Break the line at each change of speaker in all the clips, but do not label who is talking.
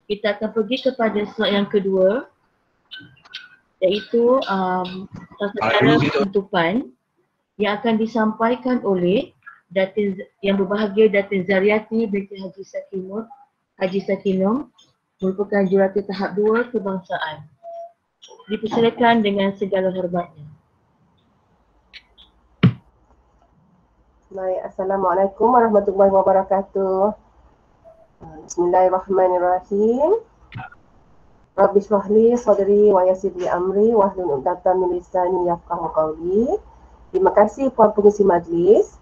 Kita akan pergi kepada slide yang kedua, iaitu tata cara penutupan yang akan disampaikan oleh Datin yang berbahagia Datin Zariati binti Haji Sakinum merupakan jurata tahap 2 kebangsaan. Dipersilakan dengan segala hormatnya.
Baik, Assalamualaikum warahmatullahi wabarakatuh. Bismillahirrahmanirrahim. Rabbi shrahli sadri wa yassir li amri wahlul 'uqdatam min lisani yafqahu qawli. Terima kasih Puan Pengerusi Majlis,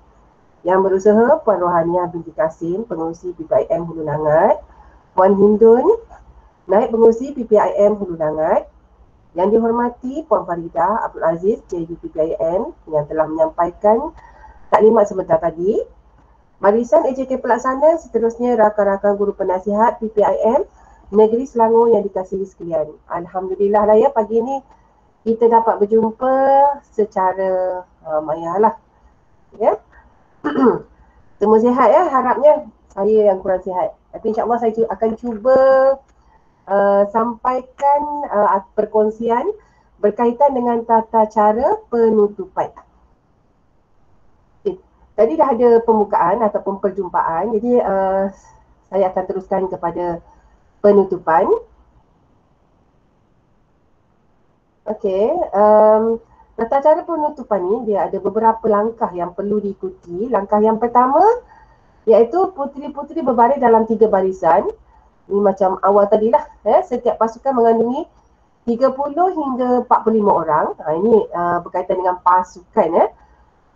Yang Berusaha Puan Rohaniah binti Kasim, Pengerusi PPIM Hulu Langat, Puan Hindun, Naib Pengerusi PPIM Hulu Langat, yang dihormati Puan Faridah Abdul Aziz JD PPIM yang telah menyampaikan taklimat sebentar tadi, barisan AJK pelaksana, seterusnya rakan-rakan guru penasihat PPIM Negeri Selangor yang dikasihi sekalian. Alhamdulillah lah ya, pagi ni kita dapat berjumpa secara mayalah ya. Semua sihat ya, harapnya. Saya yang kurang sihat, tapi insyaAllah saya akan cuba sampaikan perkongsian berkaitan dengan tata cara penutupan. Tadi dah ada pembukaan ataupun perjumpaan, jadi saya akan teruskan kepada penutupan. Okey, tata cara penutupan ni dia ada beberapa langkah yang perlu diikuti. Langkah yang pertama iaitu puteri-puteri berbaris dalam 3 barisan. Ini macam awal tadilah, setiap pasukan mengandungi 30 hingga 45 orang. Ini berkaitan dengan pasukan.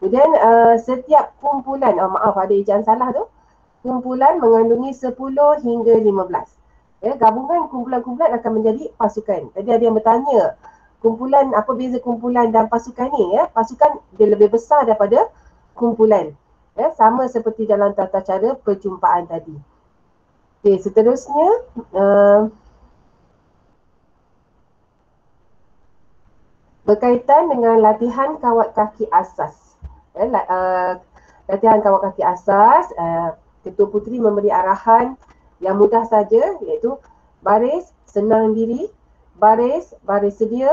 Kemudian setiap kumpulan, maaf ada ejaan salah tu, kumpulan mengandungi 10 hingga 15. Gabungan kumpulan-kumpulan akan menjadi pasukan. Tadi ada yang bertanya, kumpulan, apa beza kumpulan dan pasukan ni? Pasukan dia lebih besar daripada kumpulan. Sama seperti dalam tata cara perjumpaan tadi. Okey, seterusnya berkaitan dengan latihan kawat kaki asas. Latihan kawat kaki asas, Ketua Puteri memberi arahan yang mudah saja, iaitu baris, senang diri, baris, baris sedia,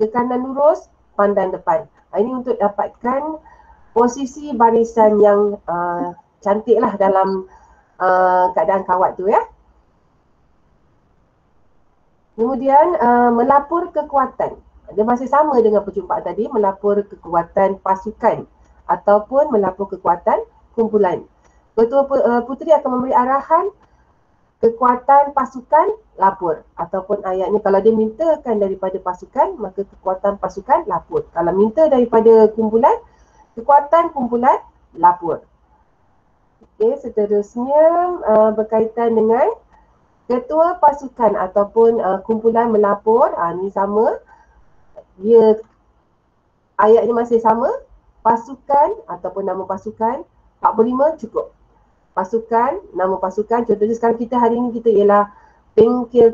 ke kanan lurus, pandang depan. Ini untuk dapatkan posisi barisan yang cantiklah dalam keadaan kawat tu ya. Kemudian melapor kekuatan. Dia masih sama dengan perjumpaan tadi, melapor kekuatan pasukan ataupun melapor kekuatan kumpulan. Ketua Puteri akan memberi arahan kekuatan pasukan lapor, ataupun ayatnya kalau dia mintakan daripada pasukan, maka kekuatan pasukan lapor. Kalau minta daripada kumpulan, kekuatan kumpulan lapor. Okey, seterusnya berkaitan dengan ketua pasukan ataupun kumpulan melapor. Ni sama, dia ayatnya masih sama, pasukan ataupun nama pasukan 45 cukup. Pasukan, nama pasukan, contohnya sekarang kita hari ini kita ialah bengkel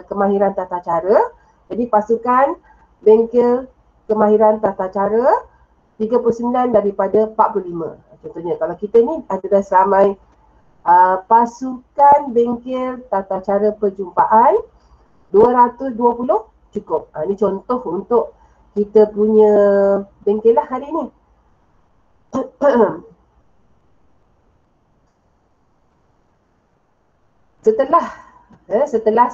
kemahiran tata cara. Jadi pasukan bengkel kemahiran tata cara 39 daripada 45. Contohnya kalau kita ni ada seramai pasukan bengkel tata cara perjumpaan 220 cukup. Ini contoh untuk kita punya bengkel lah hari ni. Setelah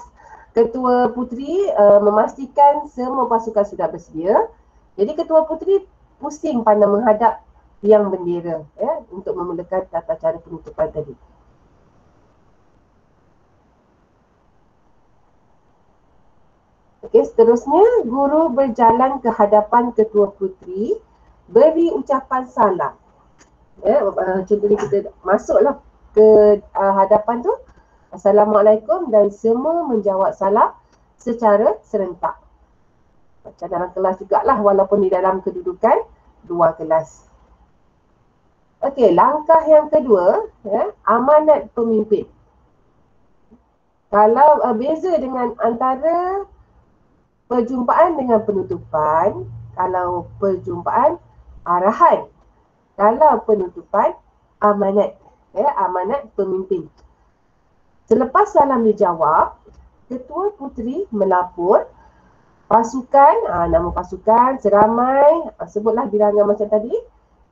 Ketua Puteri memastikan semua pasukan sudah bersedia, jadi Ketua Puteri pusing pandang menghadap tiang bendera untuk memulakan tata cara penutupan tadi. Okey, seterusnya guru berjalan ke hadapan Ketua Puteri, beri ucapan salam. Contohnya kita masuklah ke hadapan tu, Assalamualaikum, dan semua menjawab salam secara serentak. Macam dalam kelas jugalah, walaupun di dalam kedudukan 2 kelas. Okey, langkah yang kedua, amanat pemimpin. Kalau beza dengan antara perjumpaan dengan penutupan, kalau perjumpaan arahan, kalau penutupan amanat, amanat pemimpin. Selepas salam dijawab, Ketua Puteri melapor pasukan, nama pasukan seramai, sebutlah bilangan macam tadi,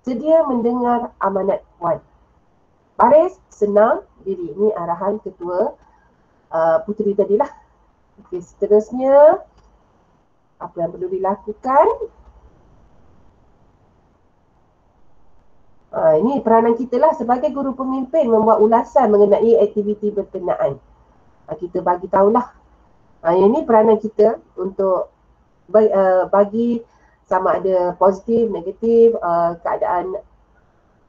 sedia mendengar amanat Puan. Baris, senang, diri. Ini arahan Ketua Puteri tadilah. Okey, seterusnya apa yang perlu dilakukan? Ini peranan kita lah sebagai guru pemimpin membuat ulasan mengenai aktiviti berkenaan. Kita bagi tahulah. Yang ini peranan kita untuk bagi sama ada positif, negatif, keadaan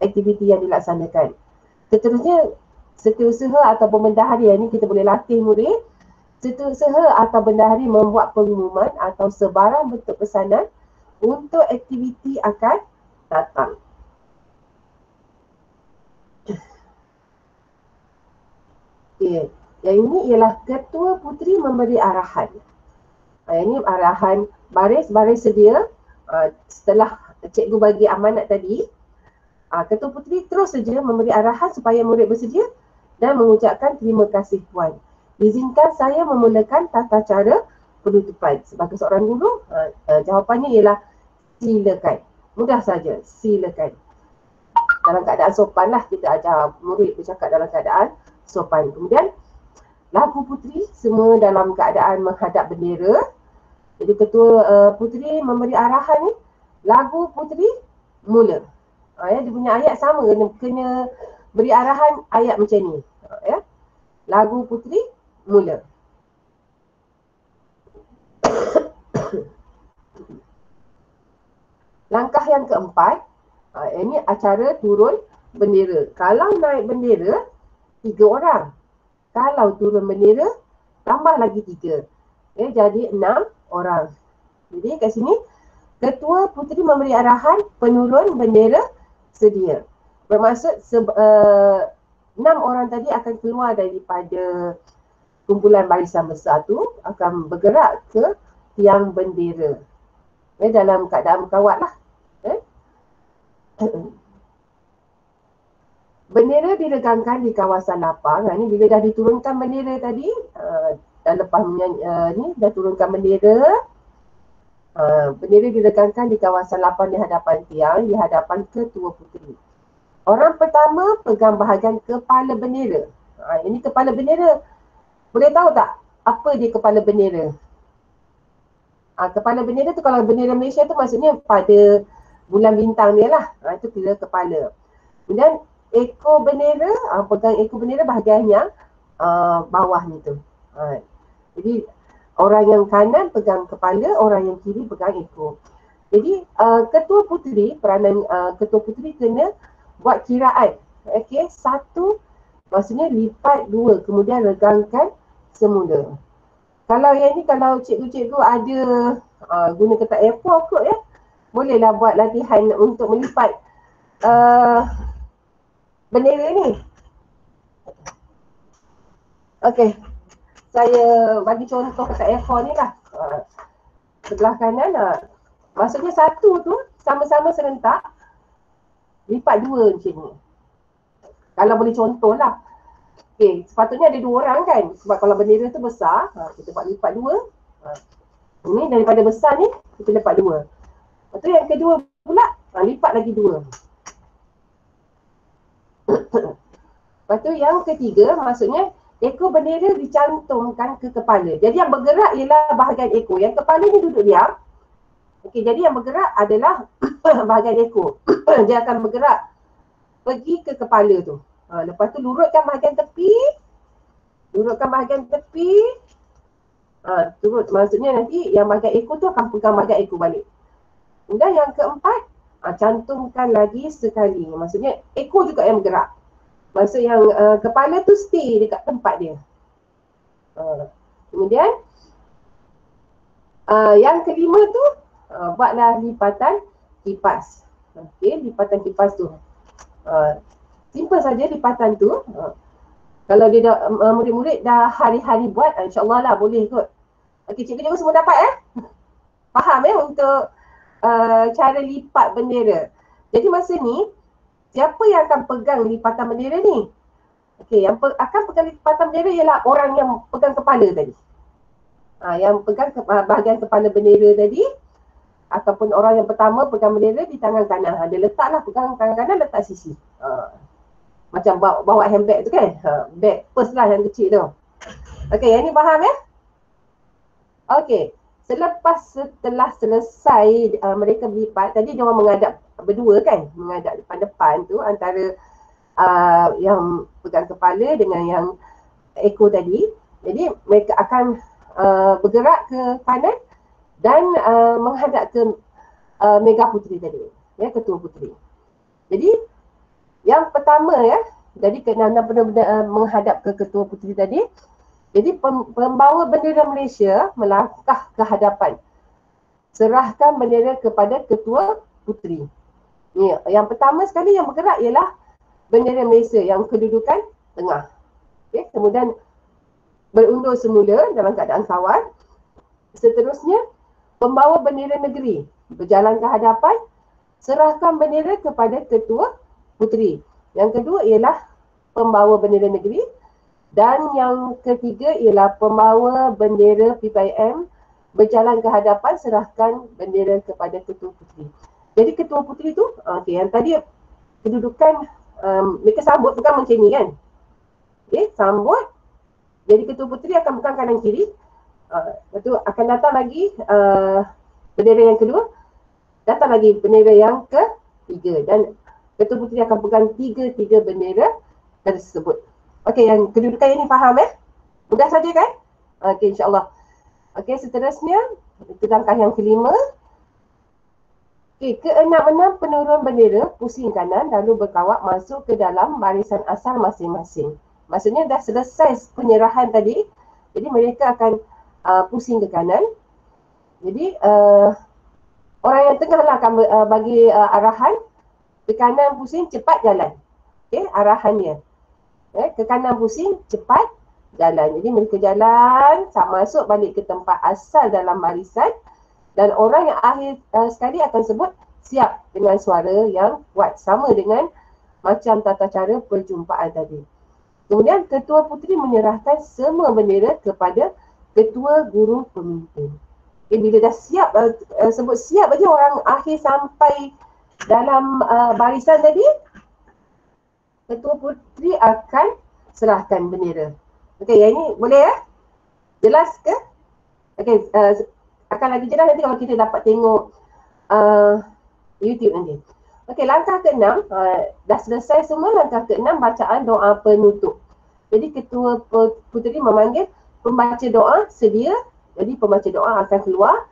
aktiviti yang dilaksanakan. Seterusnya, setiausaha atau bendahari, yang ini kita boleh latih murid. Setiausaha atau bendahari membuat pengumuman atau sebarang bentuk pesanan untuk aktiviti akan datang. Okay. Yang ini ialah Ketua Puteri memberi arahan. Ini arahan baris sedia. Setelah cikgu bagi amanat tadi, Ketua Puteri terus saja memberi arahan supaya murid bersedia dan mengucapkan terima kasih Puan. Izinkan saya memulakan tata cara penutupan. Sebagai seorang guru, jawapannya ialah silakan. Mudah saja, silakan. Dalam keadaan sopan lah kita ajar murid bercakap dalam keadaan sopan. Kemudian lagu puteri semua dalam keadaan menghadap bendera. Jadi Ketua Puteri memberi arahan ni, lagu puteri mula. Dia punya ayat sama, kena beri arahan ayat macam ni. Lagu puteri mula. Langkah yang keempat, ini acara turun bendera. Kalau naik bendera, 3 orang. Kalau turun bendera, tambah lagi 3. Jadi 6 orang. Jadi kat sini, Ketua Puteri memberi arahan penurun bendera sedia. Bermaksud 6 orang tadi akan keluar daripada kumpulan barisan besar tu, akan bergerak ke tiang bendera. Dalam keadaan berkawat lah. Bendera diregangkan di kawasan lapang. Ini bila dah diturunkan bendera tadi, dan lepas ni dah turunkan bendera, bendera diregangkan di kawasan lapang di hadapan tiang, di hadapan Ketua Puteri. Orang pertama pegang bahagian kepala bendera. Ini kepala bendera. Boleh tahu tak apa dia kepala bendera? Kepala bendera tu, kalau bendera Malaysia tu maksudnya pada bulan bintang dia lah. Itu kira kepala. Kemudian ekor bendera, pegang ekor bendera bahagian yang bawah ni tu. Jadi orang yang kanan pegang kepala, orang yang kiri pegang ekor. Jadi Ketua Puteri, peranan Ketua Puteri kena buat kiraan. Okey, 1 maksudnya lipat 2, kemudian regangkan semula. Kalau yang ni, kalau cikgu-cikgu ada guna kertas A4 kot ya, bolehlah buat latihan untuk melipat bendera ni. Okey, saya bagi contoh kertas A4 ni lah. Sebelah kanan, maksudnya 1 tu sama-sama serentak, lipat 2 macam ni. Kalau boleh contoh lah. Okey, sepatutnya ada 2 orang kan. Sebab kalau bendera tu besar, kita buat lipat 2. Ini daripada besar ni, kita lipat 2. Lepas tu yang kedua pula, lipat lagi 2. Lepas tu yang ketiga, maksudnya ekor bendera dicantumkan ke kepala. Jadi yang bergerak ialah bahagian ekor. Yang kepala ni duduk diam. Okey, jadi yang bergerak adalah bahagian ekor. Dia akan bergerak pergi ke kepala tu. Lepas tu lurutkan bahagian tepi. Turut, maksudnya nanti yang bahagian ekor tu akan pegang bahagian ekor balik. Kemudian yang keempat, cantumkan lagi sekali. Maksudnya ekor juga yang bergerak. Maksud yang kepala tu stay dekat tempat dia. Kemudian yang kelima tu, buatlah lipatan kipas. Okey, lipatan kipas tu. Simple saja lipatan tu. Kalau dia dah, murid-murid dah hari-hari buat, insyaAllah lah boleh kot. Okey, cikgu-cikgu semua dapat faham untuk cara lipat bendera. Jadi masa ni, siapa yang akan pegang lipatan bendera ni? Okey, Okey, yang akan pegang lipatan bendera ialah orang yang pegang kepala tadi. Yang pegang bahagian kepala bendera tadi, ataupun orang yang pertama pegang bendera di tangan kanan. Dia letaklah pegang tangan kanan, letak sisi. Macam bawa handbag tu kan. Bag purse lah yang kecil tu. Okey, yang ni faham ya? Okey, setelah selesai mereka berlipat, tadi dia orang menghadap berdua kan, menghadap depan-depan tu antara yang pegang kepala dengan yang ekor tadi. Jadi mereka akan bergerak ke kanan dan menghadap ke Mega Puteri tadi, ya, Ketua Puteri. Jadi yang pertama ya, jadi kena benar-benar menghadap ke Ketua Puteri tadi. Jadi pembawa bendera Malaysia melangkah ke hadapan, serahkan bendera kepada Ketua Puteri. Ni, yang pertama sekali yang bergerak ialah bendera Malaysia yang kedudukan tengah. Okay. Kemudian berundur semula dalam keadaan kawal. Seterusnya, pembawa bendera negeri berjalan ke hadapan, serahkan bendera kepada Ketua Puteri. Yang kedua ialah pembawa bendera negeri. Dan yang ketiga ialah pembawa bendera PPIM berjalan ke hadapan, serahkan bendera kepada Ketua Puteri. Jadi Ketua Puteri tu, okay, yang tadi kedudukan mereka sambut bukan macam ni kan. Okay, sambut. Jadi Ketua Puteri akan pegang kanan kiri. Lepas tu akan datang lagi bendera yang kedua. Datang lagi bendera yang ketiga. Dan Ketua Puteri akan pegang tiga bendera tersebut. Okey, yang kedudukan ini faham ya? Mudah saja kan? Okey, insyaAllah. Okey, seterusnya, itu langkah yang kelima. Okey, keenam-enam penurun bendera pusing kanan lalu berkawak masuk ke dalam barisan asal masing-masing. Maksudnya dah selesai penyerahan tadi, jadi mereka akan pusing ke kanan. Jadi, orang yang tengah lah akan bagi arahan, ke kanan pusing, cepat jalan. Okey, arahannya. Ke kanan pusing, cepat jalan. Jadi mereka jalan, masuk balik ke tempat asal dalam barisan. Dan orang yang akhir sekali akan sebut siap dengan suara yang kuat. Sama dengan macam tata cara perjumpaan tadi. Kemudian Ketua Puteri menyerahkan semua bendera kepada Ketua Guru Pemimpin. Okay, bila dah siap, sebut siap aja orang akhir sampai dalam barisan tadi, Ketua Puteri akan serahkan bendera. Okey, yang ini boleh ya? Jelas ke? Okey, akan lagi jelas nanti kalau kita dapat tengok YouTube nanti. Okey, langkah ke-6, dah selesai semua. Langkah ke-6, bacaan doa penutup. Jadi Ketua Puteri memanggil pembaca doa sedia. Jadi pembaca doa akan keluar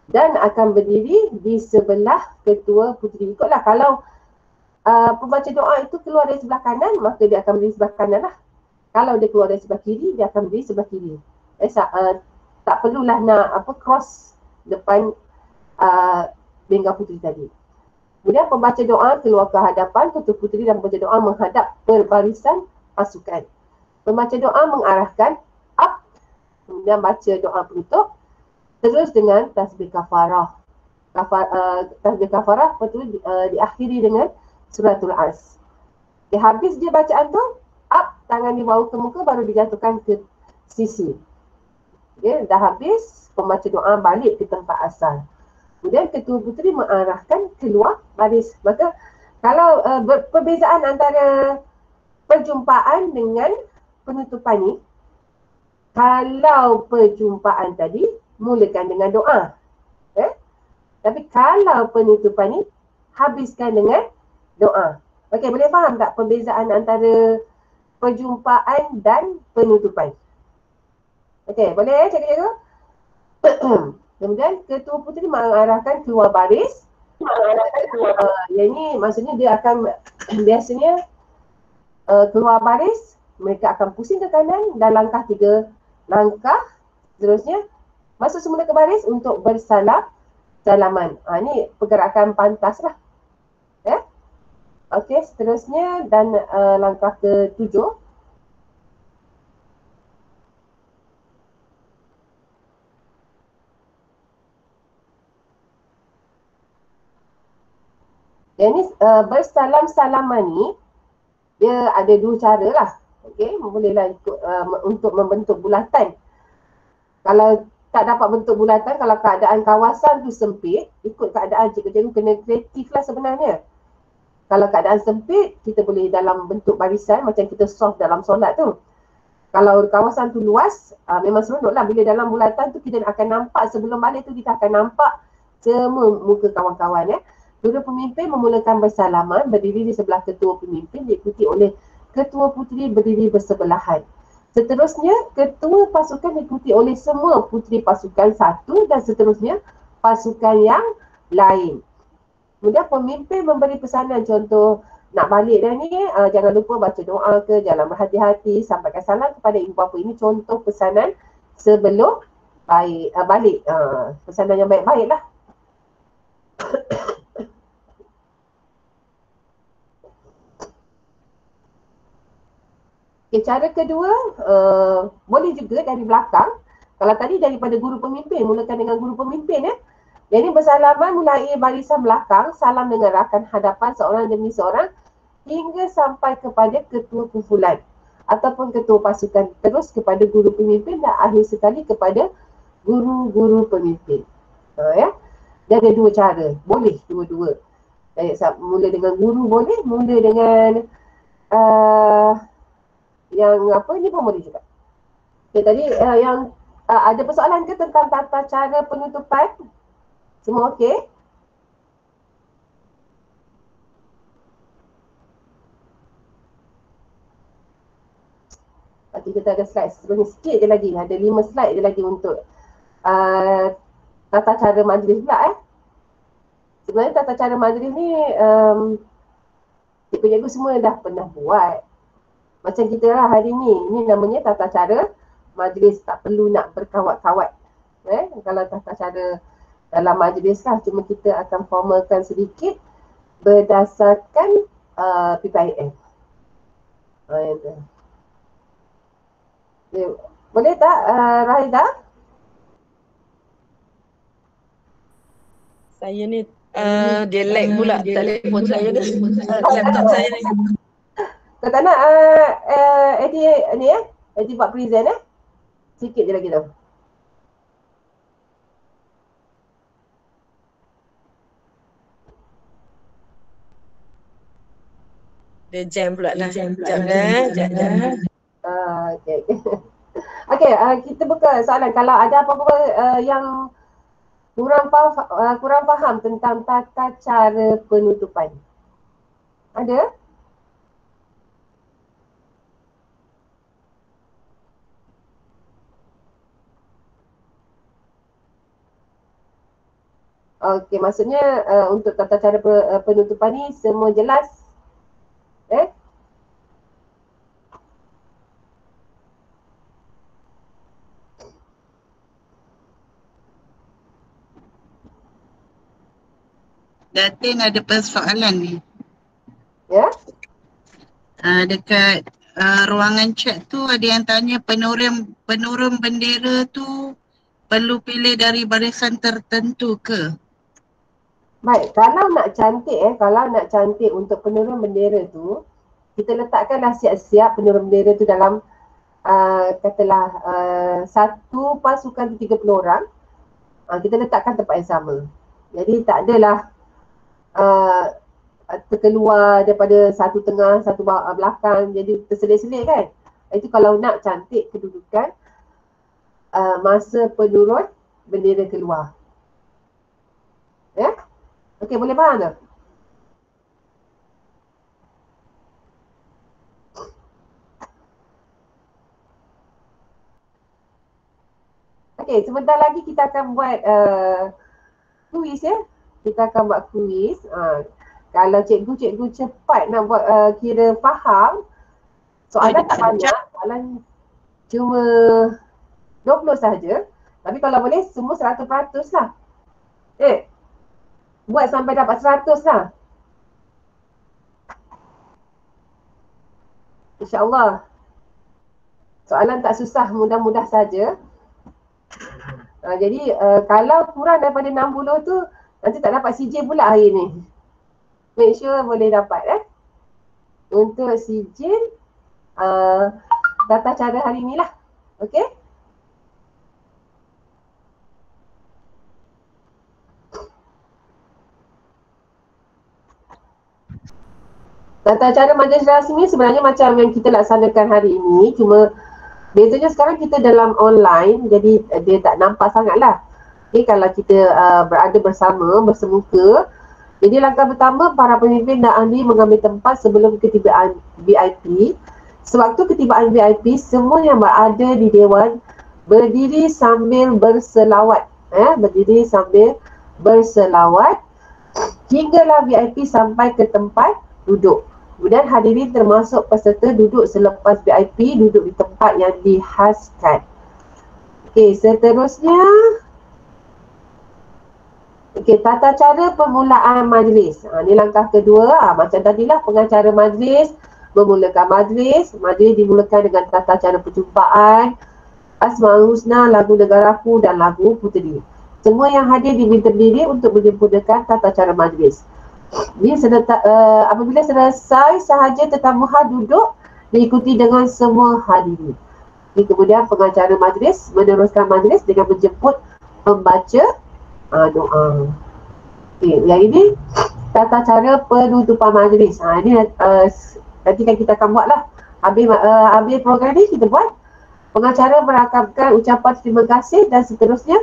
dan akan berdiri di sebelah Ketua Puteri. Ikutlah, kalau pembaca doa itu keluar dari sebelah kanan, maka dia akan berdiri sebelah kanan lah. Kalau dia keluar dari sebelah kiri, dia akan berdiri sebelah kiri. Tak perlulah nak cross depan Mega Puteri tadi. Kemudian pembaca doa keluar ke hadapan Ketua Puteri dan pembaca doa menghadap berbarisan pasukan. Pembaca doa mengarahkan up, kemudian baca doa penutup, terus dengan tasbih kafarah. Tasbih kafarah betul diakhiri dengan suratul as. Okay, habis dia bacaan tu, up, tangan dibawa ke muka, baru dijatuhkan ke sisi. Okay, dah habis, pembaca doa balik ke tempat asal. Kemudian Ketua Puteri mengarahkan keluar baris. Maka kalau perbezaan antara perjumpaan dengan penutupan ni, kalau perjumpaan tadi mulakan dengan doa. Tapi kalau penutupan ni habiskan dengan doa. Okey, boleh faham tak perbezaan antara perjumpaan dan penutupan? Okey, boleh ya cikgu-cikgu? Kemudian Ketua Puteri mengarahkan keluar baris. Yang ni maksudnya dia akan biasanya keluar baris, mereka akan pusing ke kanan dan langkah 3 langkah. Seterusnya masuk semula ke baris untuk bersalaman. Ni pergerakan pantas lah. Ya. Okey, seterusnya dan langkah ke-7. Yang ni bersalam-salaman ni dia ada 2 cara lah. Okey, bolehlah ikut untuk membentuk bulatan. Kalau tak dapat bentuk bulatan, kalau keadaan kawasan tu sempit, ikut keadaan cikgu-cikgu kena kreatif lah sebenarnya. Kalau keadaan sempit, kita boleh dalam bentuk barisan macam kita solve dalam solat tu. Kalau kawasan tu luas, memang seronok lah. Bila dalam bulatan tu kita akan nampak, sebelum balik tu kita akan nampak semua muka kawan-kawan ya. Dua pemimpin memulakan bersalaman, berdiri di sebelah ketua pemimpin, diikuti oleh ketua puteri berdiri bersebelahan. Seterusnya, ketua pasukan diikuti oleh semua puteri pasukan satu dan seterusnya pasukan yang lain. Kemudian pemimpin memberi pesanan, contoh nak balik dah ni, jangan lupa baca doa ke, jalan berhati-hati, sampaikan salam kepada ibu bapa. Ini contoh pesanan sebelum balik. Pesanan yang baik-baik lah. Okay, cara kedua, boleh juga dari belakang. Kalau tadi daripada guru pemimpin, mulakan dengan guru pemimpin ya. Jadi bersalaman mulai barisan belakang, salam dengan rakan hadapan seorang demi seorang hingga sampai kepada ketua kumpulan ataupun ketua pasukan, terus kepada guru pemimpin dan akhir sekali kepada guru-guru pemimpin. Ya. Dia ada dua cara, boleh dua-dua. Mula dengan guru boleh, mula dengan yang apa ni pun boleh juga. Okay, tadi yang ada persoalan ke tentang tata cara penutupan? Semua okey? Nanti kita ada slide seterusnya sikit je lagi. Ada 5 slide je lagi untuk tata cara majlis pula Sebenarnya tata cara majlis ni cikgu-cikgu semua dah pernah buat. Macam kita lah hari ni. Ini namanya tata cara majlis. Tak perlu nak berkawat-kawat. Kalau tata cara dalam majlis lah, cuma kita akan formalkan sedikit berdasarkan PPIM. Boleh tak Rahidah?
Saya ni dia lag pula telefon saya ni. Laptop saya ni.
Kau tak nak Eddie buat present sikit je lagi tu.
Dia jam pula lah. Jam dah.
Okay. Okay, kita buka soalan. Kalau ada apa-apa yang kurang faham tentang tata cara penutupan. Ada? Okey, maksudnya untuk tata cara penutupan ni semua jelas?
Datin ada persoalan ni.
Ya?
Dekat ruangan chat tu ada yang tanya penurun bendera tu perlu pilih dari barisan tertentu ke?
Baik, kalau nak cantik untuk penurun bendera tu, kita letakkanlah siap-siap penurun bendera tu dalam katalah satu pasukan 30 orang. Kita letakkan tempat yang sama. Jadi tak adalah terkeluar daripada satu tengah, satu belakang, jadi terselit-selit kan. Itu kalau nak cantik kedudukan masa penurun bendera keluar. Ya? Okey, boleh faham tak? Okey, sebentar lagi kita akan buat kuis ya. Kita akan buat kuis. Kalau cikgu cepat nak buat kira faham, soalan tak banyak, soalan cuma 20 sahaja. Tapi kalau boleh semua 100% lah. Buat sampai dapat 100 lah. InsyaAllah. Soalan tak susah, mudah-mudah saja. Jadi kalau kurang daripada 60 tu, nanti tak dapat sijil pula hari ni. Make sure boleh dapat Untuk sijil tata cara hari ni lah. Okey? Tata cara majlis rasmi sebenarnya macam yang kita laksanakan hari ini, cuma bezanya sekarang kita dalam online, jadi dia tak nampak sangat lah. Okay, kalau kita berada bersama, bersemuka, jadi langkah pertama para pemimpin dan ahli mengambil tempat sebelum ketibaan VIP. Sewaktu ketibaan VIP, semua yang berada di Dewan berdiri sambil berselawat. Berdiri sambil berselawat hinggalah VIP sampai ke tempat duduk. Kemudian hadirin termasuk peserta duduk selepas VIP duduk di tempat yang dihaskan. Okey, seterusnya. Okey, tata cara permulaan majlis. Ini langkah kedua. Macam tadilah pengacara majlis memulakan majlis. Majlis dimulakan dengan tata cara perjumpaan, Asmaul Husna, lagu Negaraku dan lagu Puteri. Semua yang hadir diminta berdiri untuk menyempurnakan tata cara majlis. Apabila selesai, sahaja tetamuha duduk diikuti dengan semua hadirin. Kemudian pengacara majlis meneruskan majlis dengan menjemput pembaca doa. Yang ini tata cara penutupan majlis. Ini nanti kan kita akan buat lah. Habis program ni kita buat. Pengacara merakamkan ucapan terima kasih dan seterusnya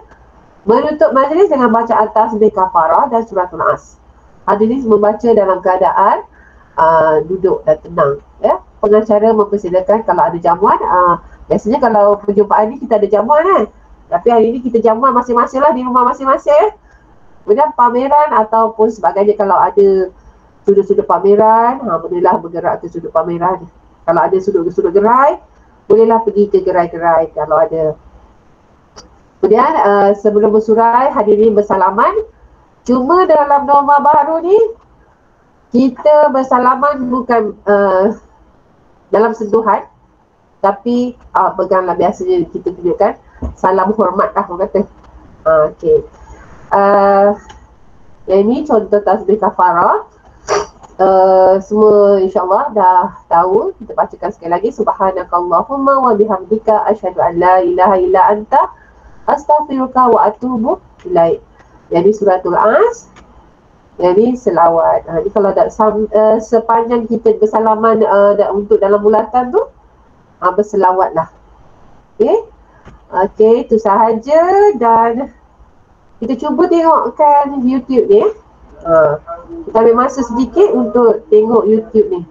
menutup majlis dengan baca at-tasbih kafarah dan suratul As. Hadirin membaca dalam keadaan duduk dan tenang. Ya. Pengacara mempersilakan kalau ada jamuan. Biasanya kalau perjumpaan ni kita ada jamuan kan. Tapi hari ni kita jamuan masing-masing lah di rumah masing-masing. Kemudian pameran ataupun sebagainya, kalau ada sudut-sudut pameran, bolehlah bergerak ke sudut pameran. Kalau ada sudut-sudut gerai, bolehlah pergi ke gerai-gerai kalau ada. Kemudian sebelum bersurai, hadirin bersalaman. Cuma dalam norma baru ni, kita bersalaman bukan dalam sentuhan, tapi peganglah, biasanya kita tunjukkan salam hormat lah orang kata. Okey. Yang ini contoh tasbih kafarah. Semua insyaAllah dah tahu. Kita bacakan sekali lagi. Subhanakallahumma wa bihamdika asyhadu an la ilaha illa anta astaghfiruka wa atubu ilaik. Jadi suratul As, jadi selawat. Jadi kalau sepanjang kita bersalaman untuk dalam bulatan tu, berselawat lah. Okey, itu sahaja. Dan kita cuba tengokkan YouTube ni. Kita ambil masa sedikit untuk tengok YouTube ni.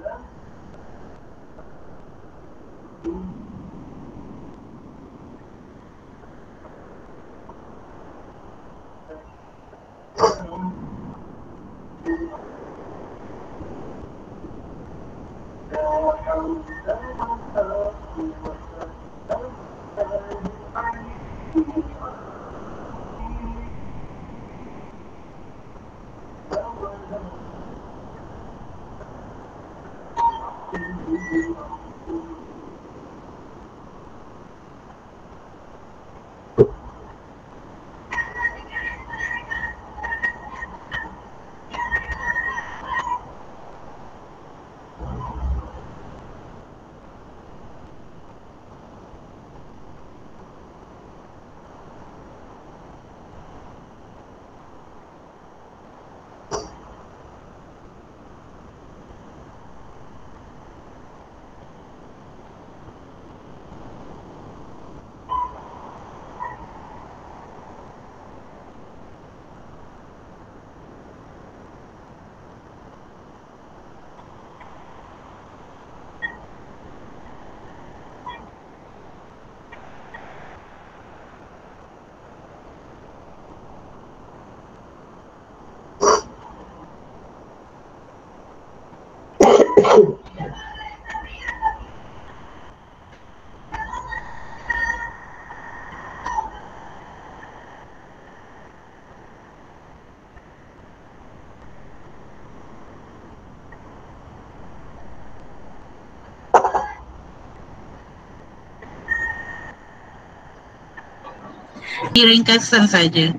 Ringkasan saja.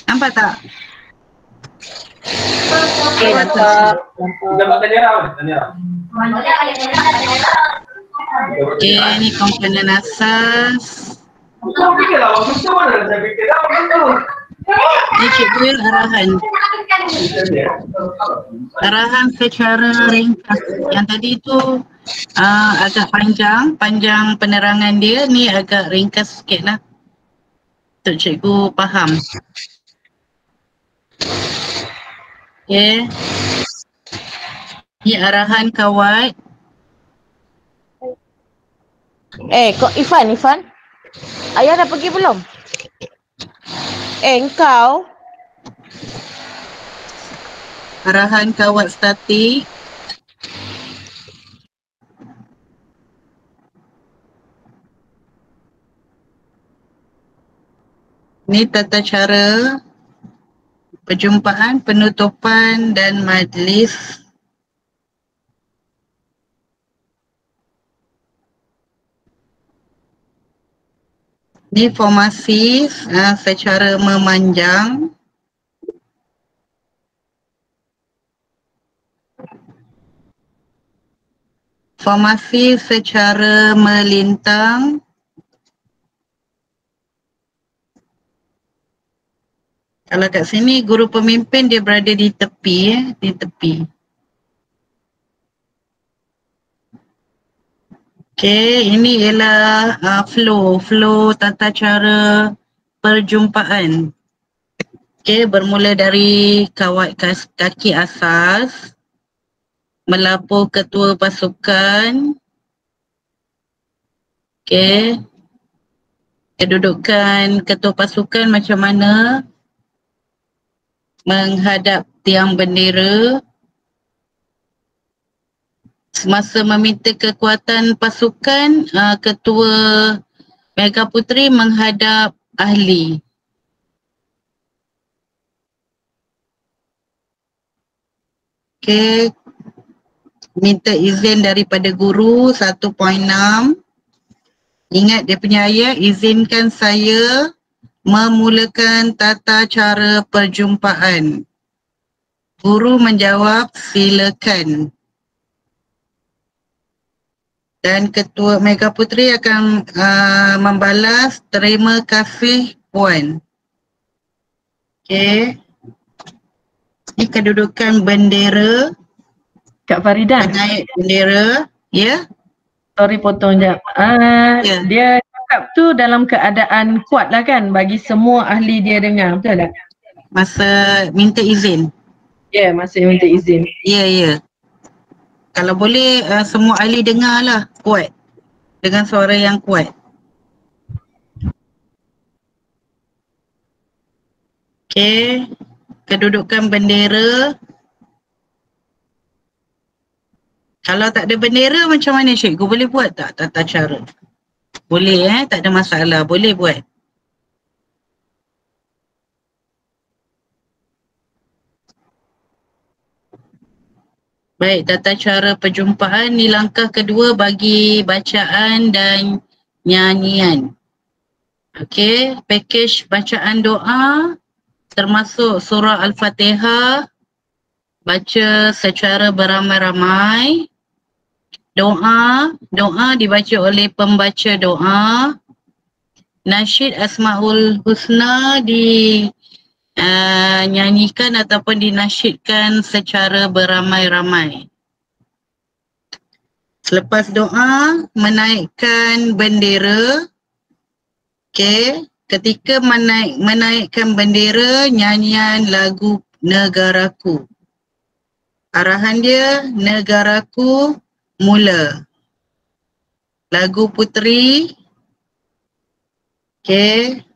Nampak tak?
Nampak.
Nampak kamera.
Okey, ni komponen asas. Ni cikgu arahan. Arahan secara ringkas. Yang tadi tu agak panjang penerangan dia, ni agak ringkas sikit lah untuk cikgu faham. Okay. Ni arahan kawat.
Kok Ifan? Ayah dah pergi belum? Engkau?
Arahan kawat statik. Ni tata cara perjumpaan, penutupan dan majlis. Ni formasi secara memanjang. Formasi secara melintang. Kalau kat sini guru pemimpin dia berada di tepi, di tepi. Okey, ini ialah flow tata cara perjumpaan. Okey, bermula dari kawat kaki asas, melapor ketua pasukan. Okey. Kedudukan ketua pasukan macam mana? Menghadap tiang bendera. Semasa meminta kekuatan pasukan, ketua Mega Puteri menghadap ahli. Okey. Minta izin daripada guru 1.6. Ingat dia punya ayat, izinkan saya memulakan tata cara perjumpaan. Guru menjawab, silakan. Dan ketua Mega Puteri akan membalas, terima kasih puan. Okey. Ini kedudukan bendera.
Kak Farida.
Penaik bendera. Ya.
Sorry potong jap. Dia cakap tu dalam keadaan kuat lah kan bagi semua ahli dia dengar, betul tak?
Masa minta izin.
Ya, masa minta izin.
Ya. Kalau boleh semua ahli dengar lah kuat. Dengan suara yang kuat. Okey. Kedudukan bendera. Kalau tak ada bendera macam mana cikgu? Boleh buat tak tata cara? Boleh tak ada masalah. Boleh buat. Baik, tata cara perjumpaan ni langkah kedua bagi bacaan dan nyanyian. Okey, pakej bacaan doa termasuk surah Al-Fatihah, baca secara beramai-ramai. Doa dibaca oleh pembaca doa. Nasyid Asmaul Husna nyanyikan ataupun dinasyidkan secara beramai-ramai. Selepas doa, menaikkan bendera. Okey, ketika menaikkan bendera, nyanyian lagu Negaraku. Arahan dia, Negaraku mula. Lagu Puteri. Okey.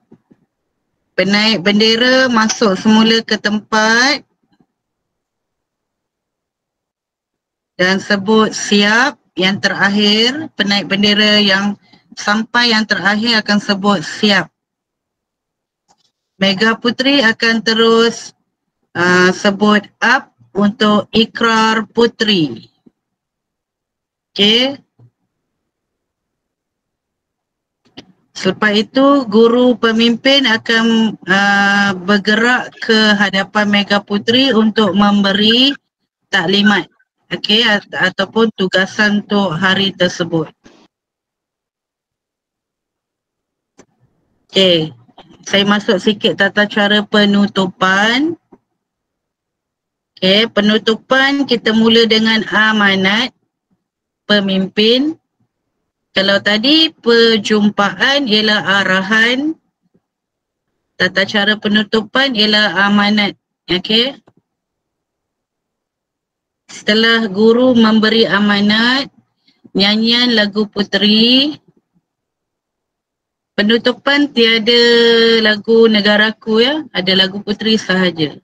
Penaik bendera masuk semula ke tempat. Dan sebut siap. Yang terakhir, penaik bendera yang sampai yang terakhir akan sebut siap. Mega Puteri akan terus sebut up untuk ikrar puteri. Okey. Selepas itu, guru pemimpin akan bergerak ke hadapan Mega Puteri untuk memberi taklimat. Okey, ataupun tugasan untuk hari tersebut. Okey. Saya masuk sikit tata cara penutupan. Okey, penutupan kita mula dengan amanat pemimpin. Kalau tadi perjumpaan ialah arahan, tata cara penutupan ialah amanat. Okey. Setelah guru memberi amanat, nyanyian lagu puteri. Penutupan tiada lagu negaraku ya, ada lagu puteri sahaja.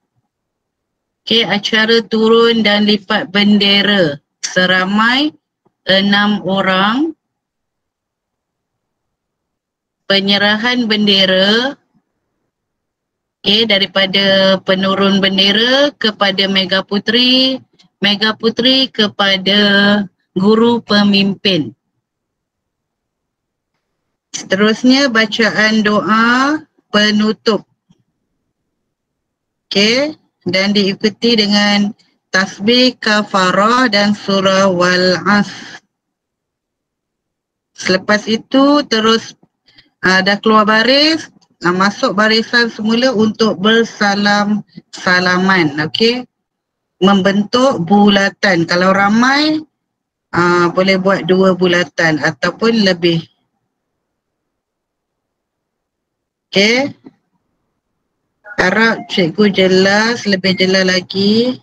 Okey, acara turun dan lipat bendera seramai 6 orang. Penyerahan bendera, okey, daripada penurun bendera kepada Mega Puteri, Mega Puteri kepada guru pemimpin. Seterusnya bacaan doa penutup. Okey, dan diikuti dengan tasbih, kafarah dan surah Wal-As. Selepas itu terus dah keluar baris, masuk barisan semula untuk bersalam-salaman. Okey, membentuk bulatan. Kalau ramai boleh buat 2 bulatan ataupun lebih. Okey, harap cikgu jelas, lebih jelas lagi.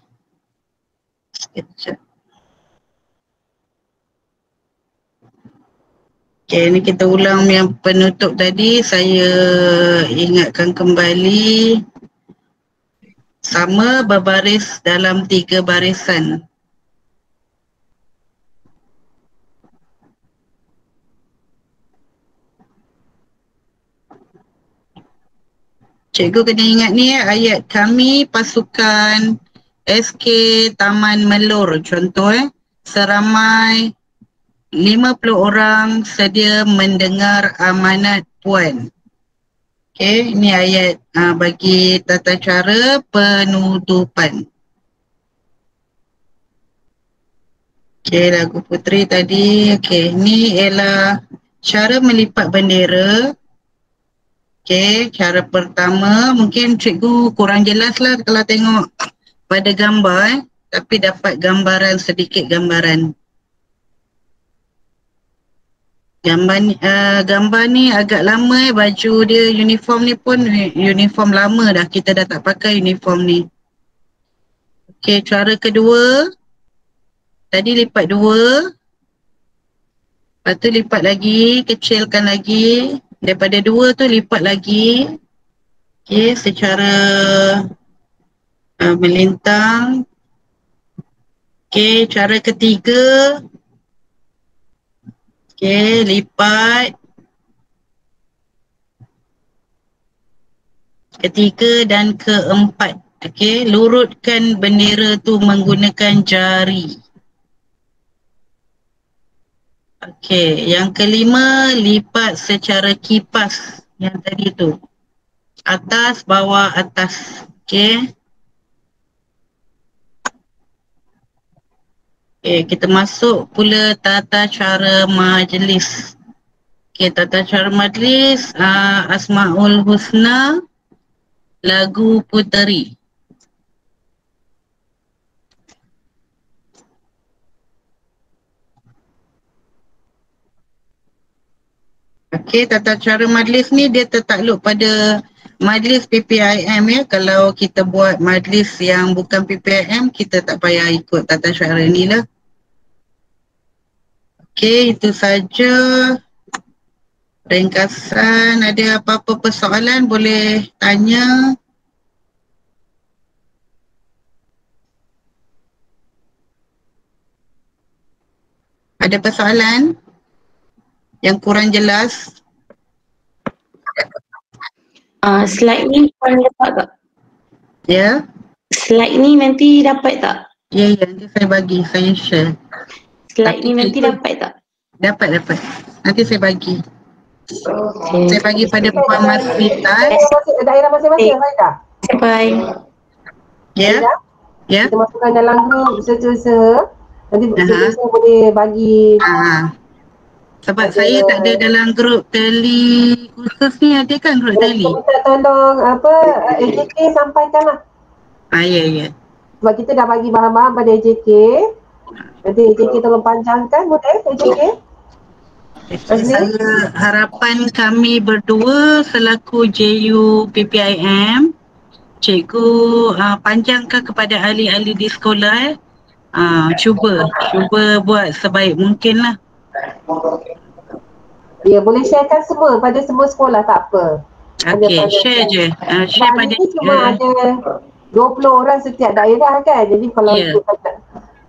Sekejap. Okey, ni kita ulang yang penutup tadi. Saya ingatkan kembali. Sama berbaris dalam 3 barisan. Cikgu kena ingat ni ayat kami pasukan SK Taman Melur contoh seramai 50 orang sedia mendengar amanat puan. Okey, ini ayat bagi tata cara penutupan. Okey, lagu puteri tadi. Okey, ni ialah cara melipat bendera. Okey, cara pertama mungkin cikgu kurang jelas lah kalau tengok pada gambar tapi dapat gambaran, sedikit gambaran. Gambar ni agak lama baju dia, uniform ni pun uniform lama dah, kita dah tak pakai uniform ni. Okey, cara kedua tadi lipat 2, lepas tu lipat lagi, kecilkan lagi. Daripada 2 tu lipat lagi. Okey, secara melintang. Okey, cara ketiga. Okey, lipat. Ketiga dan keempat. Okey, lurutkan bendera tu menggunakan jari. Okey, yang kelima lipat secara kipas yang tadi tu. Atas, bawah, atas. Okey. Okey, kita masuk pula tata cara majlis. Okey, tata cara majlis Asmaul Husna, lagu puteri. Okey, tata cara majlis ni dia tertakluk pada majlis PPIM ya. Kalau kita buat majlis yang bukan PPIM, kita tak payah ikut tata cara ni lah. Okey, itu saja ringkasan. Ada apa-apa persoalan boleh tanya. Ada persoalan yang kurang jelas?
Slide ni korang dapat tak?
Ya.
Slide ni nanti dapat tak?
Ya, nanti saya bagi, saya share.
Slide ni nanti dapat tak?
Dapat. Nanti saya bagi.
Okay.
Saya bagi pada Puan Masrita.
Daerah masing-masing, Faida.
Bye.
Ya. Ya.
Kita masukkan dalam grup usaha-usaha. Nanti usaha boleh bagi.
Sebab saya tak ada dalam grup tele khusus ni, ada kan grup tele?
Kita tolong AJK sampaikanlah.
Ya.
Sebab kita dah bagi bahan-bahan pada AJK. Nanti AJK tolong panjangkan, boleh AJK?
Saya harapan kami berdua selaku JU PPIM, cikgu panjangkan kepada ahli-ahli di sekolah. Cuba buat sebaik mungkin lah.
Ya, boleh sharekan semua pada semua sekolah, tak apa.
Okey, share je. Share pada
cuma ada 20 orang setiap daerah kan. Jadi kalau untuk